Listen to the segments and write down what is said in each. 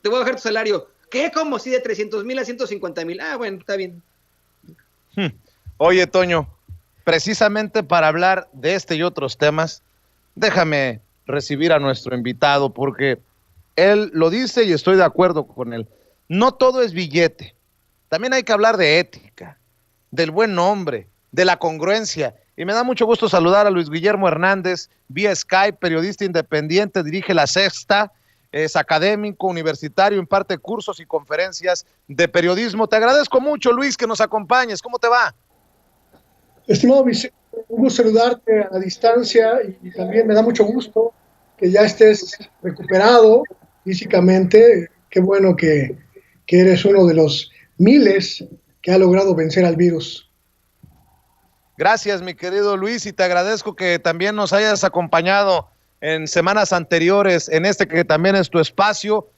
te voy a bajar tu salario. ¿Qué? ¿Cómo? Sí, de 300,000 a 150,000. Ah, bueno, está bien. Oye, Toño, precisamente para hablar de este y otros temas, déjame recibir a nuestro invitado porque él lo dice y estoy de acuerdo con él. No todo es billete. También hay que hablar de ética, del buen nombre, de la congruencia. Y me da mucho gusto saludar a Luis Guillermo Hernández, vía Skype, periodista independiente, dirige La Sexta, es académico, universitario, imparte cursos y conferencias de periodismo. Te agradezco mucho, Luis, que nos acompañes. ¿Cómo te va? Estimado Vicente, un gusto saludarte a la distancia y también me da mucho gusto que ya estés recuperado físicamente. Qué bueno que eres uno de los miles que ha logrado vencer al virus. Gracias, mi querido Luis, y te agradezco que también nos hayas acompañado en semanas anteriores, en este que también es tu espacio.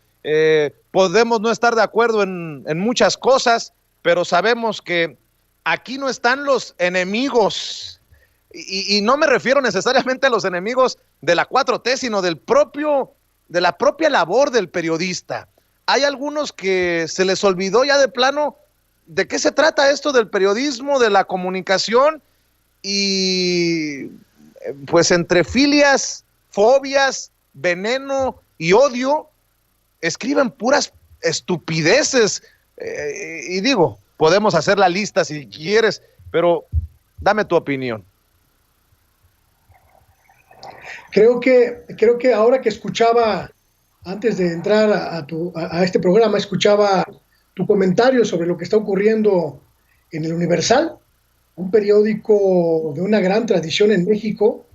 Podemos no estar de acuerdo en muchas cosas, pero sabemos que aquí no están los enemigos, y no me refiero necesariamente a los enemigos de la 4T, sino de la propia labor del periodista. Hay algunos que se les olvidó ya de plano de qué se trata esto del periodismo, de la comunicación, y pues entre filias, fobias, veneno y odio, escriben puras estupideces. Y digo, podemos hacer la lista si quieres, pero dame tu opinión. Creo que ahora que escuchaba, antes de entrar a este programa, escuchaba tu comentario sobre lo que está ocurriendo en el Universal, un periódico de una gran tradición en México,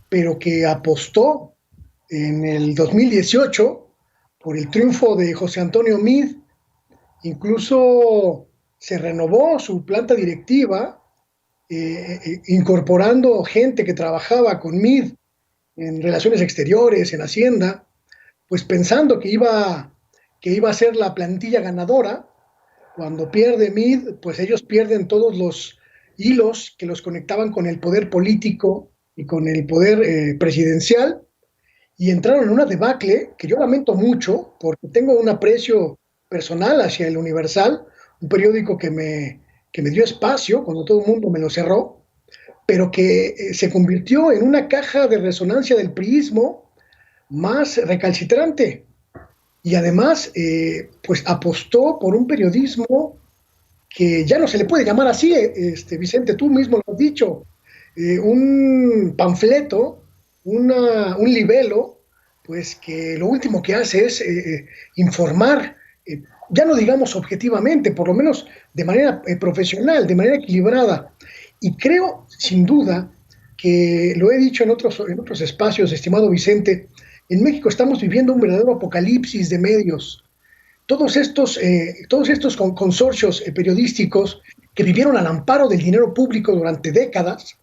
pero que apostó en el 2018 por el triunfo de José Antonio Meade. Incluso se renovó su planta directiva, incorporando gente que trabajaba con Meade en relaciones exteriores, en Hacienda, pues pensando que iba a ser la plantilla ganadora. Cuando pierde Meade, pues ellos pierden todos los hilos que los conectaban con el poder político y con el poder presidencial, y entraron en una debacle que yo lamento mucho porque tengo un aprecio personal hacia el Universal, un periódico que me dio espacio cuando todo el mundo me lo cerró, pero que se convirtió en una caja de resonancia del priismo más recalcitrante. Y además, pues apostó por un periodismo que ya no se le puede llamar así, Vicente, tú mismo lo has dicho, un panfleto, un libelo, pues que lo último que hace es informar, ya no digamos objetivamente, por lo menos de manera profesional, de manera equilibrada. Y creo, sin duda, que lo he dicho en otros espacios, estimado Vicente, en México estamos viviendo un verdadero apocalipsis de medios. Todos estos consorcios periodísticos que vivieron al amparo del dinero público durante décadas,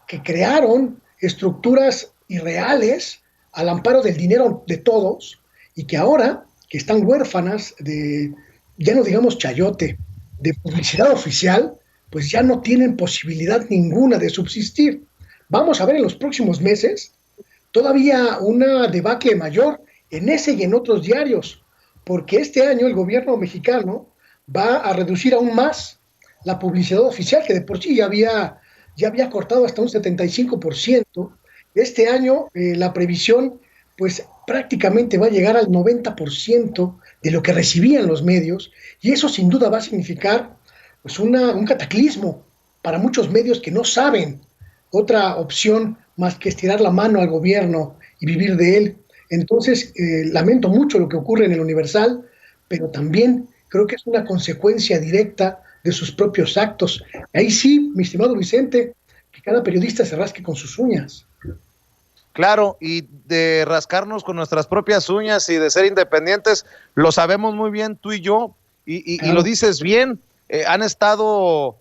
que crearon estructuras irreales al amparo del dinero de todos, y que ahora que están huérfanas de, ya no digamos chayote, de publicidad oficial, pues ya no tienen posibilidad ninguna de subsistir. Vamos a ver en los próximos meses todavía una debacle mayor en ese y en otros diarios, porque este año el gobierno mexicano va a reducir aún más la publicidad oficial, que de por sí ya había cortado hasta un 75%. Este año la previsión pues prácticamente va a llegar al 90% de lo que recibían los medios, y eso sin duda va a significar pues un cataclismo para muchos medios que no saben otra opción más que estirar la mano al gobierno y vivir de él. Entonces, lamento mucho lo que ocurre en el Universal, pero también creo que es una consecuencia directa de sus propios actos. Ahí sí, mi estimado Vicente, que cada periodista se rasque con sus uñas. Claro, y de rascarnos con nuestras propias uñas y de ser independientes, lo sabemos muy bien tú y yo, y lo dices bien, han estado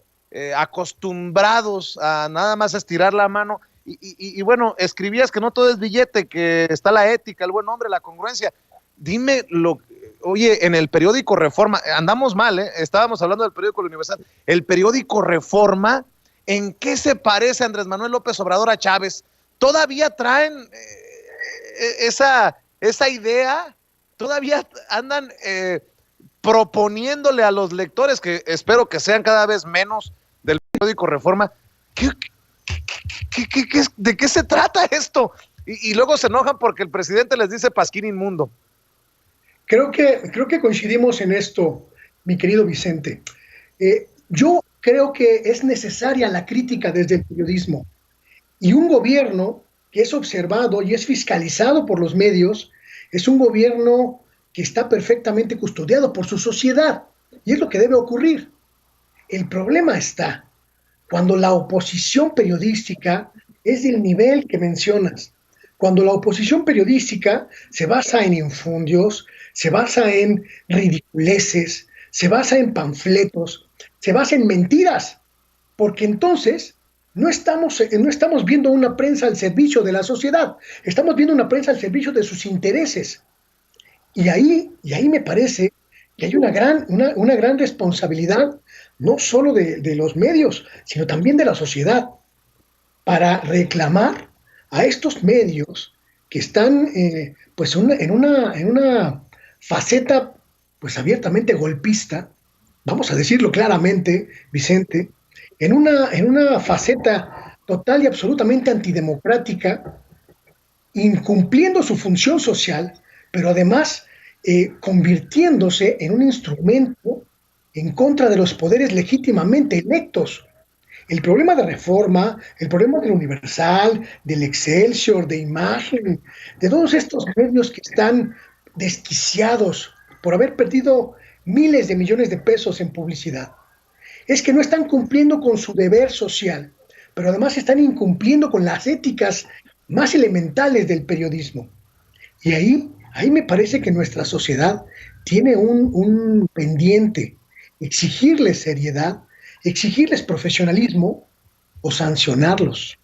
acostumbrados a nada más estirar la mano, y bueno, escribías que no todo es billete, que está la ética, el buen nombre, la congruencia. Dime oye, en el periódico Reforma, andamos mal, estábamos hablando del periódico La Universal, el periódico Reforma, ¿en qué se parece Andrés Manuel López Obrador a Chávez? ¿Todavía traen esa idea todavía andan proponiéndole a los lectores, que espero que sean cada vez menos, del periódico Reforma, ¿de qué se trata esto? Y luego se enojan porque el presidente les dice pasquín inmundo. Creo que coincidimos en esto, mi querido Vicente. Yo creo que es necesaria la crítica desde el periodismo, y un gobierno que es observado y es fiscalizado por los medios es un gobierno que está perfectamente custodiado por su sociedad, y es lo que debe ocurrir. El problema está cuando la oposición periodística es del nivel que mencionas, cuando la oposición periodística se basa en infundios, se basa en ridiculeces, se basa en panfletos, se basa en mentiras, porque entonces no estamos viendo una prensa al servicio de la sociedad, estamos viendo una prensa al servicio de sus intereses. Y ahí me parece que hay una gran responsabilidad, no solo de los medios, sino también de la sociedad, para reclamar a estos medios que están pues en una faceta pues abiertamente golpista, vamos a decirlo claramente, Vicente, en una faceta total y absolutamente antidemocrática, incumpliendo su función social, pero además convirtiéndose en un instrumento en contra de los poderes legítimamente electos. El problema de Reforma, el problema del Universal, del Excelsior, de Imagen, de todos estos medios que están desquiciados por haber perdido miles de millones de pesos en publicidad, es que no están cumpliendo con su deber social, pero además están incumpliendo con las éticas más elementales del periodismo. Y ahí me parece que nuestra sociedad tiene un pendiente: exigirles seriedad, exigirles profesionalismo o sancionarlos.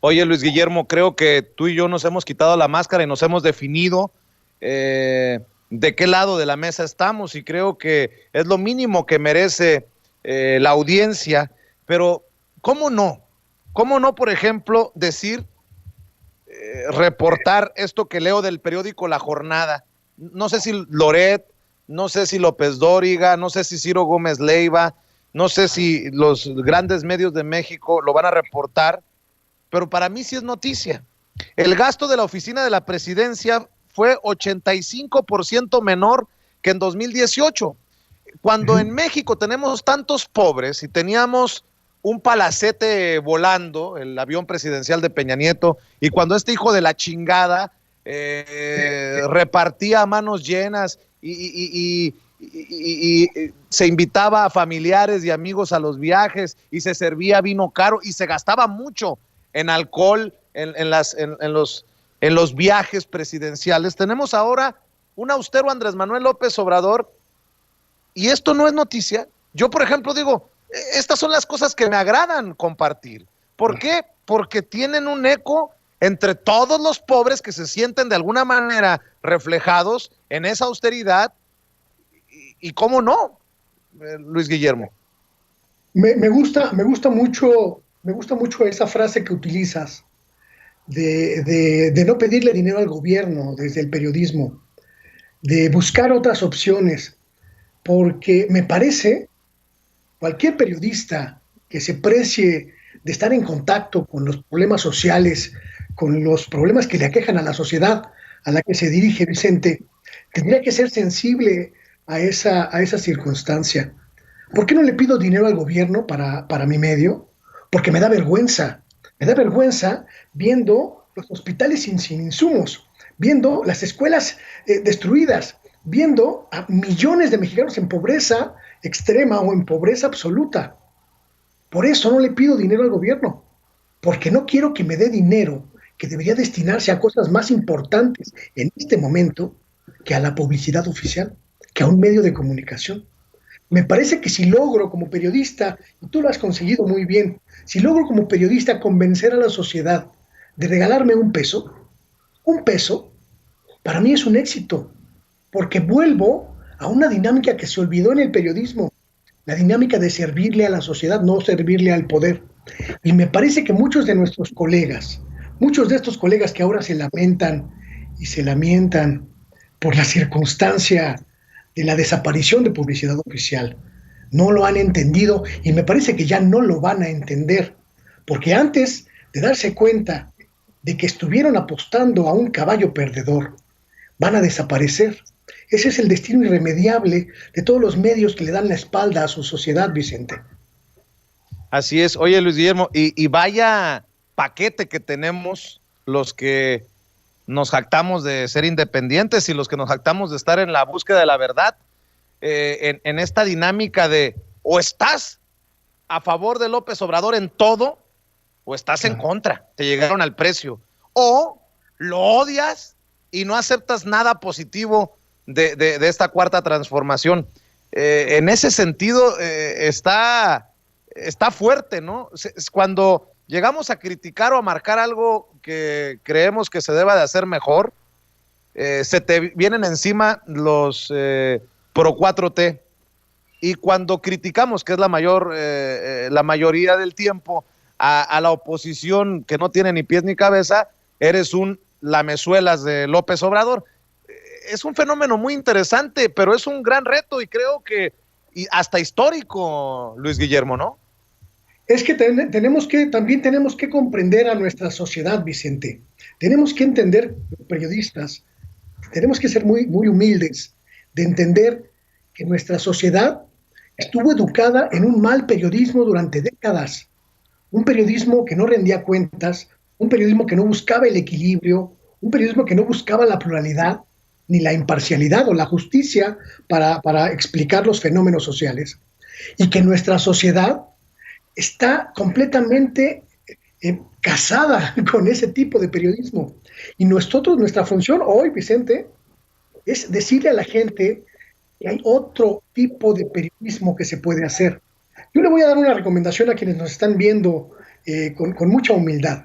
Oye, Luis Guillermo, creo que tú y yo nos hemos quitado la máscara y nos hemos definido de qué lado de la mesa estamos, y creo que es lo mínimo que merece la audiencia. Pero ¿cómo no? ¿Cómo no, por ejemplo, decir, reportar esto que leo del periódico La Jornada? No sé si Loret, no sé si López Dóriga, no sé si Ciro Gómez Leiva, no sé si los grandes medios de México lo van a reportar, pero para mí sí es noticia. El gasto de la oficina de la presidencia fue 85% menor que en 2018. Cuando en México tenemos tantos pobres y teníamos un palacete volando, el avión presidencial de Peña Nieto, y cuando este hijo de la chingada repartía a manos llenas y se invitaba a familiares y amigos a los viajes y se servía vino caro y se gastaba mucho en alcohol en los viajes presidenciales, tenemos ahora un austero Andrés Manuel López Obrador, y esto no es noticia. Yo, por ejemplo, digo, estas son las cosas que me agradan compartir. ¿Por qué? Porque tienen un eco entre todos los pobres que se sienten de alguna manera reflejados en esa austeridad. Y cómo no, Luis Guillermo. Me gusta mucho esa frase que utilizas de no pedirle dinero al gobierno desde el periodismo, de buscar otras opciones, porque me parece, cualquier periodista que se precie de estar en contacto con los problemas sociales, con los problemas que le aquejan a la sociedad a la que se dirige Vicente, tendría que ser sensible a esa circunstancia. ¿Por qué no le pido dinero al gobierno para mi medio? Porque me da vergüenza. Me da vergüenza viendo los hospitales sin insumos, viendo las escuelas destruidas, viendo a millones de mexicanos en pobreza extrema o en pobreza absoluta. Por eso no le pido dinero al gobierno, porque no quiero que me dé dinero que debería destinarse a cosas más importantes en este momento que a la publicidad oficial, que a un medio de comunicación. Me parece que si logro como periodista, y tú lo has conseguido muy bien, si logro como periodista convencer a la sociedad de regalarme un peso, para mí es un éxito, porque vuelvo a una dinámica que se olvidó en el periodismo, la dinámica de servirle a la sociedad, no servirle al poder. Y me parece que muchos de nuestros colegas, muchos de estos colegas que ahora se lamentan y se lamentan por la circunstancia de la desaparición de publicidad oficial. No lo han entendido y me parece que ya no lo van a entender, porque antes de darse cuenta de que estuvieron apostando a un caballo perdedor, van a desaparecer. Ese es el destino irremediable de todos los medios que le dan la espalda a su sociedad, Vicente. Así es. Oye, Luis Guillermo, y vaya paquete que tenemos los que nos jactamos de ser independientes y los que nos jactamos de estar en la búsqueda de la verdad, en esta dinámica de o estás a favor de López Obrador en todo o estás en contra, te llegaron al precio, o lo odias y no aceptas nada positivo de esta cuarta transformación. En ese sentido está fuerte, ¿no? Cuando llegamos a criticar o a marcar algo que creemos que se deba de hacer mejor, se te vienen encima los pro 4T, y cuando criticamos, que es la mayoría del tiempo, a la oposición que no tiene ni pies ni cabeza, eres un lamezuelas de López Obrador. Es un fenómeno muy interesante, pero es un gran reto y creo que hasta histórico, Luis Guillermo, ¿no? Es que también tenemos que comprender a nuestra sociedad, Vicente. Tenemos que entender, periodistas, tenemos que ser muy, muy humildes de entender que nuestra sociedad estuvo educada en un mal periodismo durante décadas. Un periodismo que no rendía cuentas, un periodismo que no buscaba el equilibrio, un periodismo que no buscaba la pluralidad, ni la imparcialidad o la justicia para explicar los fenómenos sociales. Y que nuestra sociedad está completamente casada con ese tipo de periodismo. Y nuestra función hoy, Vicente, es decirle a la gente que hay otro tipo de periodismo que se puede hacer. Yo le voy a dar una recomendación a quienes nos están viendo con mucha humildad.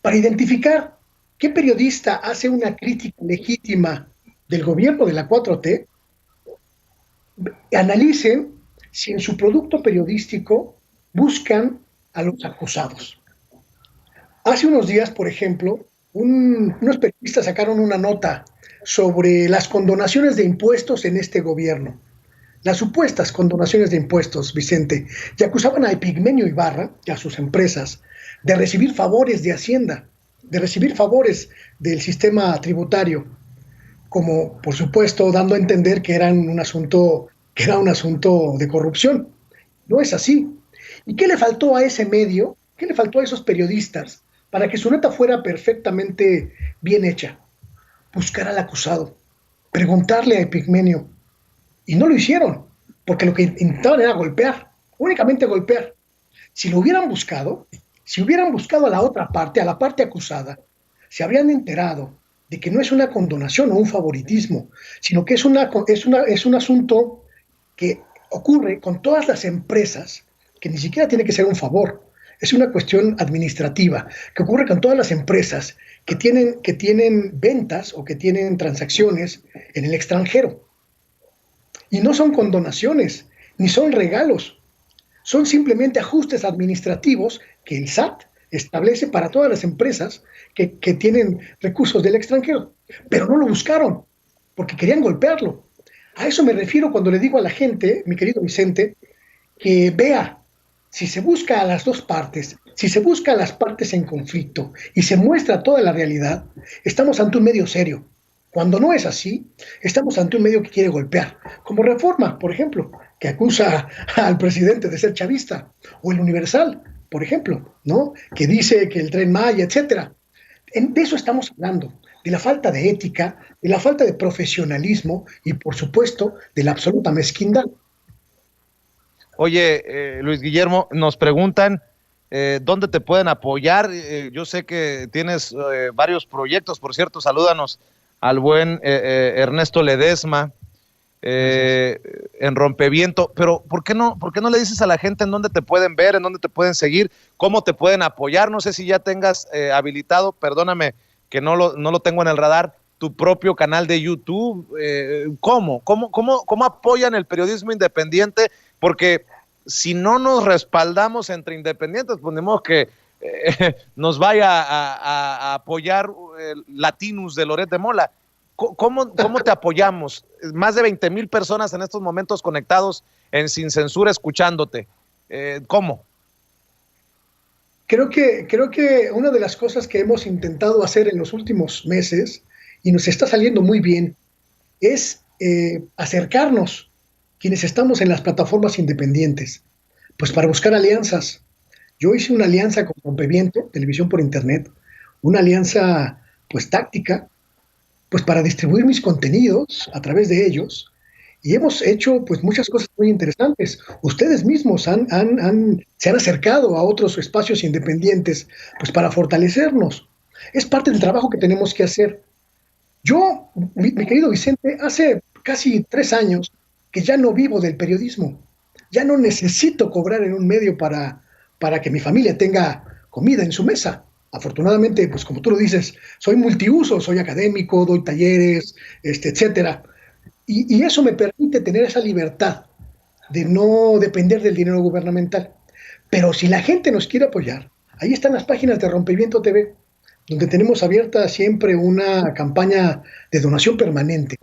Para identificar qué periodista hace una crítica legítima del gobierno de la 4T, analicen si en su producto periodístico buscan a los acusados. Hace unos días, por ejemplo, unos periodistas sacaron una nota sobre las condonaciones de impuestos en este gobierno. Las supuestas condonaciones de impuestos, Vicente, y acusaban a Epigmenio Ibarra y a sus empresas de recibir favores de Hacienda, de recibir favores del sistema tributario, como por supuesto dando a entender que era un asunto de corrupción. No es así. ¿Y qué le faltó a ese medio? ¿Qué le faltó a esos periodistas para que su nota fuera perfectamente bien hecha? Buscar al acusado, preguntarle a Epigmenio. Y no lo hicieron, porque lo que intentaban era golpear, únicamente golpear. Si lo hubieran buscado, si hubieran buscado a la otra parte, a la parte acusada, se habrían enterado de que no es una condonación o un favoritismo, sino que es un asunto que ocurre con todas las empresas, que ni siquiera tiene que ser un favor, es una cuestión administrativa, que ocurre con todas las empresas que tienen ventas o que tienen transacciones en el extranjero. Y no son condonaciones, ni son regalos, son simplemente ajustes administrativos que el SAT establece para todas las empresas que tienen recursos del extranjero, pero no lo buscaron, porque querían golpearlo. A eso me refiero cuando le digo a la gente, mi querido Vicente, que vea, si se busca a las dos partes, si se busca a las partes en conflicto y se muestra toda la realidad, estamos ante un medio serio. Cuando no es así, estamos ante un medio que quiere golpear, como Reforma, por ejemplo, que acusa al presidente de ser chavista, o el Universal, por ejemplo, ¿no? Que dice que el Tren Maya, etcétera. De eso estamos hablando, de la falta de ética, de la falta de profesionalismo y, por supuesto, de la absoluta mezquindad. Oye, Luis Guillermo, nos preguntan dónde te pueden apoyar. Yo sé que tienes varios proyectos, por cierto, salúdanos al buen Ernesto Ledesma en Rompeviento, pero ¿por qué no le dices a la gente en dónde te pueden ver, en dónde te pueden seguir, cómo te pueden apoyar? No sé si ya tengas habilitado, perdóname que no lo tengo en el radar, tu propio canal de YouTube. ¿Cómo apoyan el periodismo independiente? Porque si no nos respaldamos entre independientes, pues ni modo que nos vaya a apoyar Latinus de Loret de Mola. ¿Cómo te apoyamos? Más de 20,000 personas en estos momentos conectados en Sin Censura escuchándote. ¿Cómo? Creo que una de las cosas que hemos intentado hacer en los últimos meses, y nos está saliendo muy bien, es acercarnos, quienes estamos en las plataformas independientes, pues para buscar alianzas. Yo hice una alianza con Rompeviento, Televisión por Internet, una alianza pues táctica, pues para distribuir mis contenidos a través de ellos, y hemos hecho pues muchas cosas muy interesantes. Ustedes mismos se han acercado a otros espacios independientes pues para fortalecernos. Es parte del trabajo que tenemos que hacer. Yo, mi querido Vicente, hace casi 3 años que ya no vivo del periodismo. Ya no necesito cobrar en un medio para que mi familia tenga comida en su mesa. Afortunadamente, pues como tú lo dices, soy multiuso, soy académico, doy talleres, etcétera. Y eso me permite tener esa libertad de no depender del dinero gubernamental. Pero si la gente nos quiere apoyar, ahí están las páginas de Rompeviento TV, donde tenemos abierta siempre una campaña de donación permanente,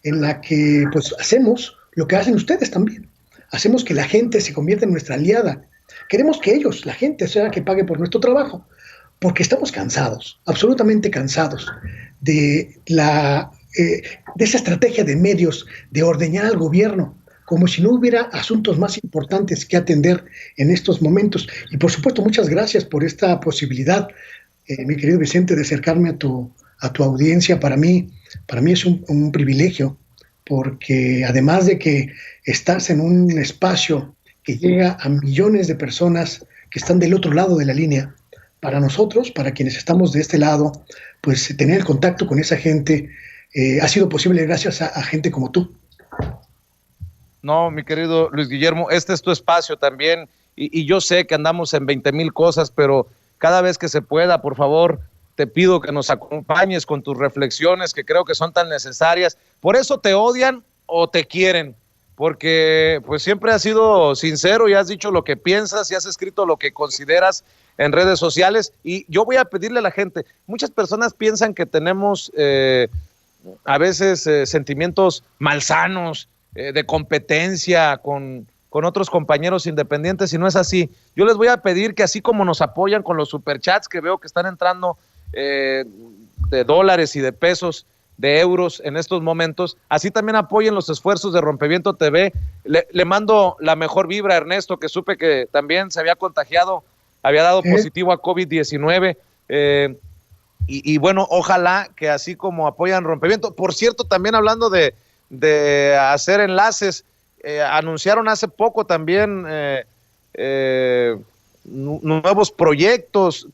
en la que pues hacemos lo que hacen ustedes también. Hacemos que la gente se convierta en nuestra aliada. Queremos que ellos, la gente, sea la que pague por nuestro trabajo, porque estamos cansados, absolutamente cansados de esa estrategia de medios de ordeñar al gobierno, como si no hubiera asuntos más importantes que atender en estos momentos. Y por supuesto, muchas gracias por esta posibilidad, mi querido Vicente, de acercarme a tu audiencia. Para mí es un privilegio, porque además de que estás en un espacio que llega a millones de personas que están del otro lado de la línea, para nosotros, para quienes estamos de este lado, pues tener el contacto con esa gente ha sido posible gracias a gente como tú. No, mi querido Luis Guillermo, este es tu espacio también, y yo sé que andamos en 20,000 cosas, pero cada vez que se pueda, por favor, te pido que nos acompañes con tus reflexiones, que creo que son tan necesarias. Por eso te odian o te quieren, porque pues siempre has sido sincero y has dicho lo que piensas y has escrito lo que consideras en redes sociales. Y yo voy a pedirle a la gente, muchas personas piensan que tenemos a veces sentimientos malsanos, de competencia con otros compañeros independientes, y no es así. Yo les voy a pedir que así como nos apoyan con los superchats que veo que están entrando de dólares y de pesos, de euros en estos momentos, así también apoyen los esfuerzos de Rompeviento TV. Le mando la mejor vibra a Ernesto, que supe que también se había contagiado, había dado positivo a COVID-19, y bueno, ojalá que así como apoyan Rompeviento. Por cierto, también hablando de hacer enlaces, anunciaron hace poco también nuevos proyectos.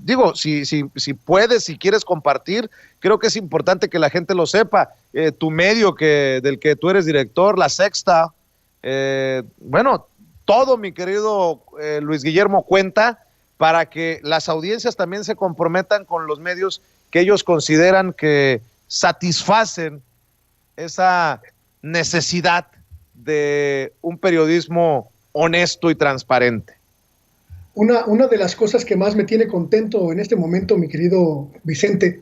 Digo, si puedes, si quieres compartir, creo que es importante que la gente lo sepa. Tu medio del que tú eres director, La Sexta, bueno, todo, mi querido Luis Guillermo, cuenta para que las audiencias también se comprometan con los medios que ellos consideran que satisfacen esa necesidad de un periodismo honesto y transparente. Una de las cosas que más me tiene contento en este momento, mi querido Vicente,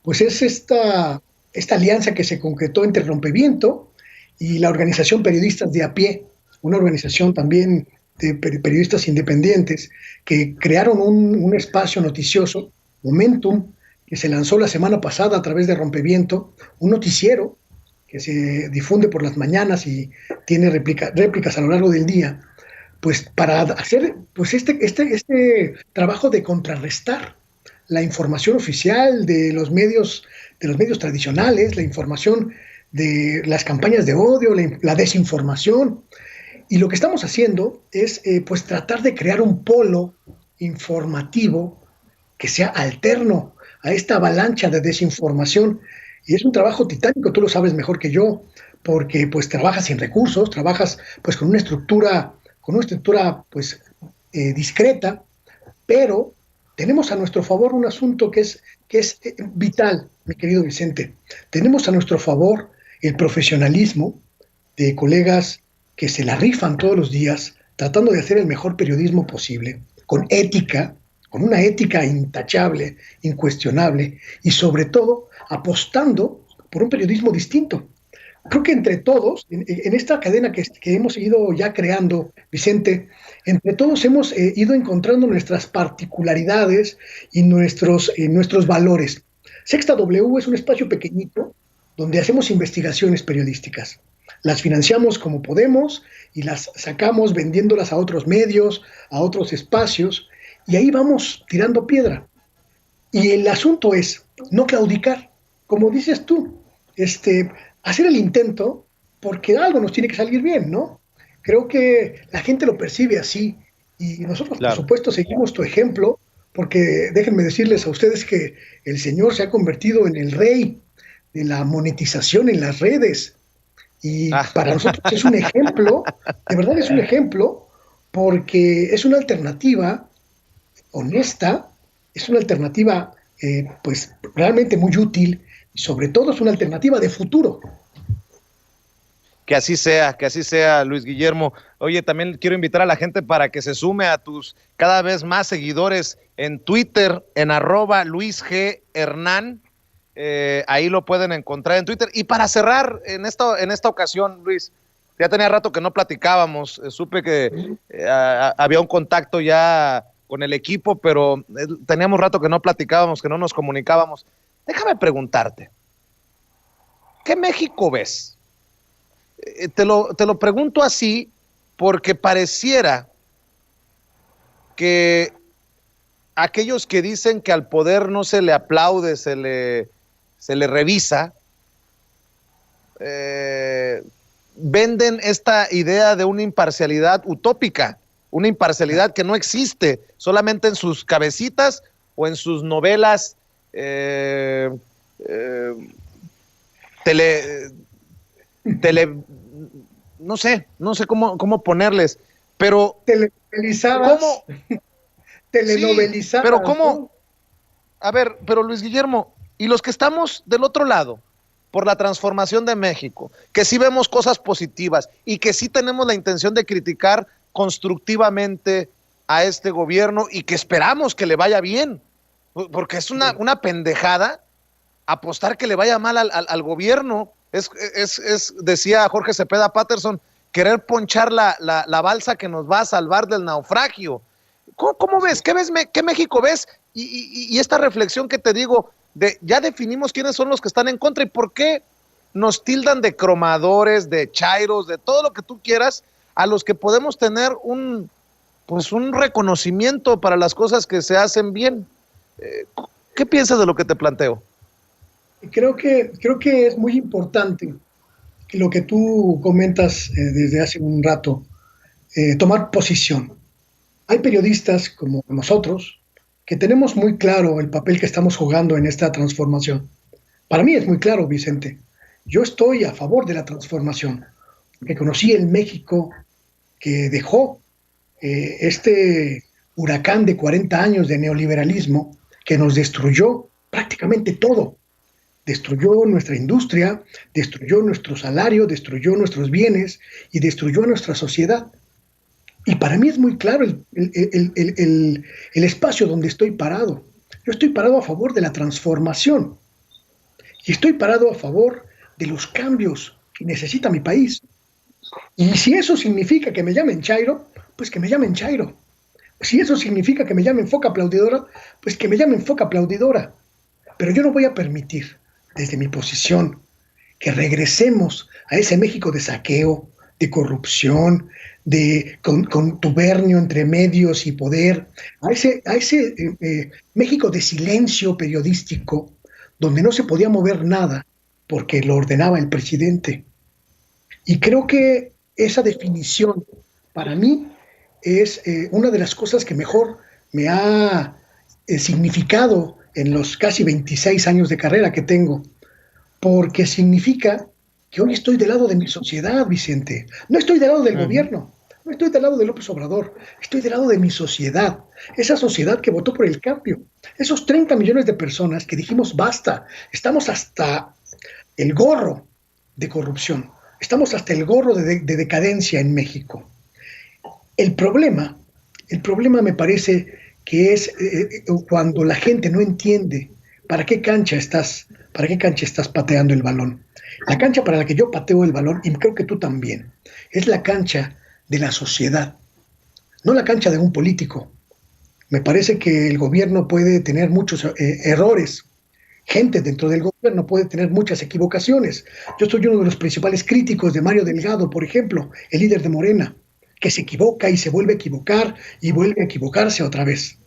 pues es esta alianza que se concretó entre Rompeviento y la organización Periodistas de a Pie, una organización también de periodistas independientes que crearon un espacio noticioso, Momentum, que se lanzó la semana pasada a través de Rompeviento, un noticiero que se difunde por las mañanas y tiene réplicas a lo largo del día, pues para hacer pues este trabajo de contrarrestar la información oficial de los medios tradicionales, la información de las campañas de odio, la desinformación. Y lo que estamos haciendo es pues tratar de crear un polo informativo que sea alterno a esta avalancha de desinformación. Y es un trabajo titánico, tú lo sabes mejor que yo, porque pues trabajas sin recursos, trabajas pues con una estructura pues discreta, pero tenemos a nuestro favor un asunto que es vital, mi querido Vicente. Tenemos a nuestro favor el profesionalismo de colegas que se la rifan todos los días tratando de hacer el mejor periodismo posible, con ética, con una ética intachable, incuestionable, y sobre todo apostando por un periodismo distinto. Creo que entre todos, en esta cadena que hemos ido ya creando, Vicente, entre todos hemos ido encontrando nuestras particularidades y nuestros valores. Sexta W es un espacio pequeñito donde hacemos investigaciones periodísticas. Las financiamos como podemos y las sacamos vendiéndolas a otros medios, a otros espacios, y ahí vamos tirando piedra. Y el asunto es no claudicar, como dices tú, hacer el intento, porque algo nos tiene que salir bien, ¿no? Creo que la gente lo percibe así, y nosotros, claro, por supuesto, seguimos tu ejemplo, porque déjenme decirles a ustedes que el señor se ha convertido en el rey de la monetización en las redes, y para nosotros es un ejemplo, de verdad es un ejemplo, porque es una alternativa honesta, es una alternativa pues realmente muy útil, y sobre todo es una alternativa de futuro. Que así sea, Luis Guillermo. Oye, también quiero invitar a la gente para que se sume a tus cada vez más seguidores en Twitter, en @LuisGHernán. Ahí lo pueden encontrar en Twitter. Y para cerrar en esta ocasión, Luis, ya tenía rato que no platicábamos. Supe que había un contacto ya con el equipo, pero teníamos rato que no platicábamos, que no nos comunicábamos. Déjame preguntarte, ¿qué México ves? Te lo pregunto así porque pareciera que aquellos que dicen que al poder no se le aplaude, se le revisa, venden esta idea de una imparcialidad utópica, una imparcialidad que no existe, solamente en sus cabecitas o en sus novelas no sé cómo ponerles, pero telenovelizadas, sí, pero cómo, ¿no? A ver, pero Luis Guillermo, y los que estamos del otro lado, por la transformación de México, que sí vemos cosas positivas y que sí tenemos la intención de criticar constructivamente a este gobierno y que esperamos que le vaya bien, porque es una pendejada apostar que le vaya mal al gobierno. Es, decía Jorge Cepeda Patterson, querer ponchar la balsa que nos va a salvar del naufragio. ¿Cómo ves? ¿Qué México ves? Y esta reflexión que te digo, ya definimos quiénes son los que están en contra y por qué nos tildan de cromadores, de chairos, de todo lo que tú quieras, a los que podemos tener un reconocimiento para las cosas que se hacen bien. ¿Qué piensas de lo que te planteo? Creo que es muy importante lo que tú comentas desde hace un rato, tomar posición. Hay periodistas como nosotros que tenemos muy claro el papel que estamos jugando en esta transformación. Para mí es muy claro, Vicente. Yo estoy a favor de la transformación, porque conocí el México que dejó este huracán de 40 años de neoliberalismo que nos destruyó prácticamente todo. Destruyó nuestra industria, destruyó nuestro salario, destruyó nuestros bienes y destruyó a nuestra sociedad. Y para mí es muy claro el espacio donde estoy parado. Yo estoy parado a favor de la transformación y estoy parado a favor de los cambios que necesita mi país. Y si eso significa que me llamen chairo, pues que me llamen chairo. Si eso significa que me llamen foca aplaudidora, pues que me llamen foca aplaudidora. Pero yo no voy a permitir, desde mi posición, que regresemos a ese México de saqueo, de corrupción, de contubernio entre medios y poder, a ese México de silencio periodístico, donde no se podía mover nada porque lo ordenaba el presidente. Y creo que esa definición, para mí, es una de las cosas que mejor me ha significado en los casi 26 años de carrera que tengo, porque significa que hoy estoy del lado de mi sociedad, Vicente. No estoy del lado del gobierno, no estoy del lado de López Obrador, estoy del lado de mi sociedad, esa sociedad que votó por el cambio, esos 30 millones de personas que dijimos basta, estamos hasta el gorro de corrupción, estamos hasta el gorro de decadencia en México. El problema me parece que es cuando la gente no entiende para qué cancha estás para qué cancha estás pateando el balón. La cancha para la que yo pateo el balón, y creo que tú también, es la cancha de la sociedad, no la cancha de un político. Me parece que el gobierno puede tener muchos errores. Gente dentro del gobierno puede tener muchas equivocaciones. Yo soy uno de los principales críticos de Mario Delgado, por ejemplo, el líder de Morena, que se equivoca y se vuelve a equivocar y vuelve a equivocarse otra vez.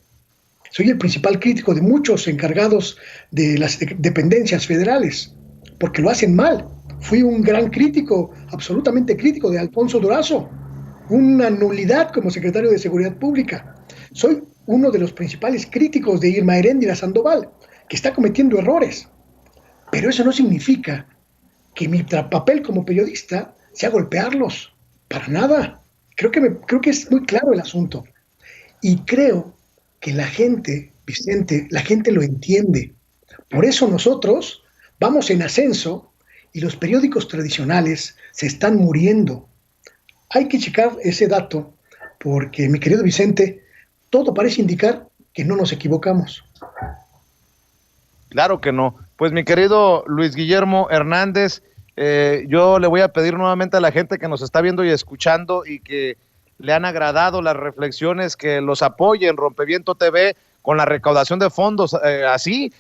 Soy el principal crítico de muchos encargados de las dependencias federales, porque lo hacen mal. Fui un gran crítico, absolutamente crítico de Alfonso Durazo, una nulidad como secretario de Seguridad Pública. Soy uno de los principales críticos de Irma Heréndira Sandoval, que está cometiendo errores. Pero eso no significa que mi papel como periodista sea golpearlos. Para nada. Creo que es muy claro el asunto. Y creo que la gente, Vicente, la gente lo entiende. Por eso nosotros vamos en ascenso y los periódicos tradicionales se están muriendo. Hay que checar ese dato porque, mi querido Vicente, todo parece indicar que no nos equivocamos. Claro que no. Pues mi querido Luis Guillermo Hernández, yo le voy a pedir nuevamente a la gente que nos está viendo y escuchando y que le han agradado las reflexiones, que los apoyen Rompeviento TV con la recaudación de fondos, así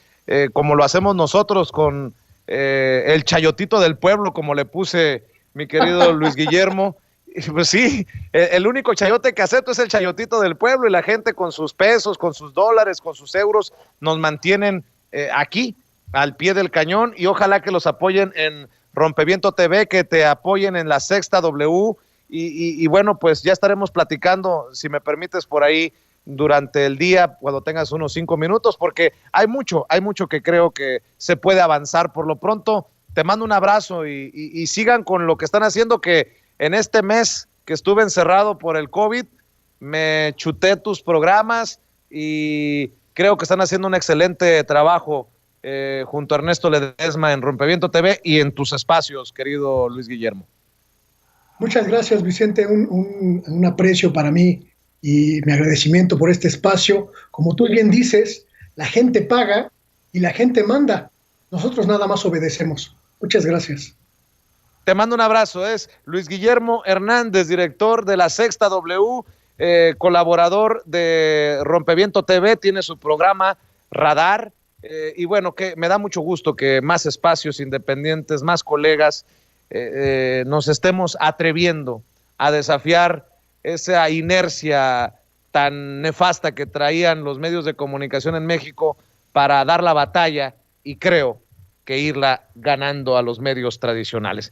como lo hacemos nosotros con el chayotito del pueblo, como le puse mi querido Luis Guillermo. Pues sí, el único chayote que acepto es el chayotito del pueblo, y la gente con sus pesos, con sus dólares, con sus euros, nos mantienen aquí, al pie del cañón, y ojalá que los apoyen en Rompeviento TV, que te apoyen en La Sexta W, y bueno, pues ya estaremos platicando, si me permites, por ahí durante el día, cuando tengas unos 5 minutos, porque hay mucho que creo que se puede avanzar. Por lo pronto, te mando un abrazo y sigan con lo que están haciendo, que en este mes que estuve encerrado por el COVID, me chuté tus programas y creo que están haciendo un excelente trabajo junto a Ernesto Ledesma en Rompeviento TV y en tus espacios, querido Luis Guillermo. Muchas gracias, Vicente, un aprecio para mí y mi agradecimiento por este espacio. Como tú bien dices, la gente paga y la gente manda. Nosotros nada más obedecemos. Muchas gracias. Te mando un abrazo. Es Luis Guillermo Hernández, director de La Sexta W, colaborador de Rompeviento TV, tiene su programa Radar, y bueno, que me da mucho gusto que más espacios independientes, más colegas, nos estemos atreviendo a desafiar esa inercia tan nefasta que traían los medios de comunicación en México para dar la batalla, y creo que irla ganando a los medios tradicionales.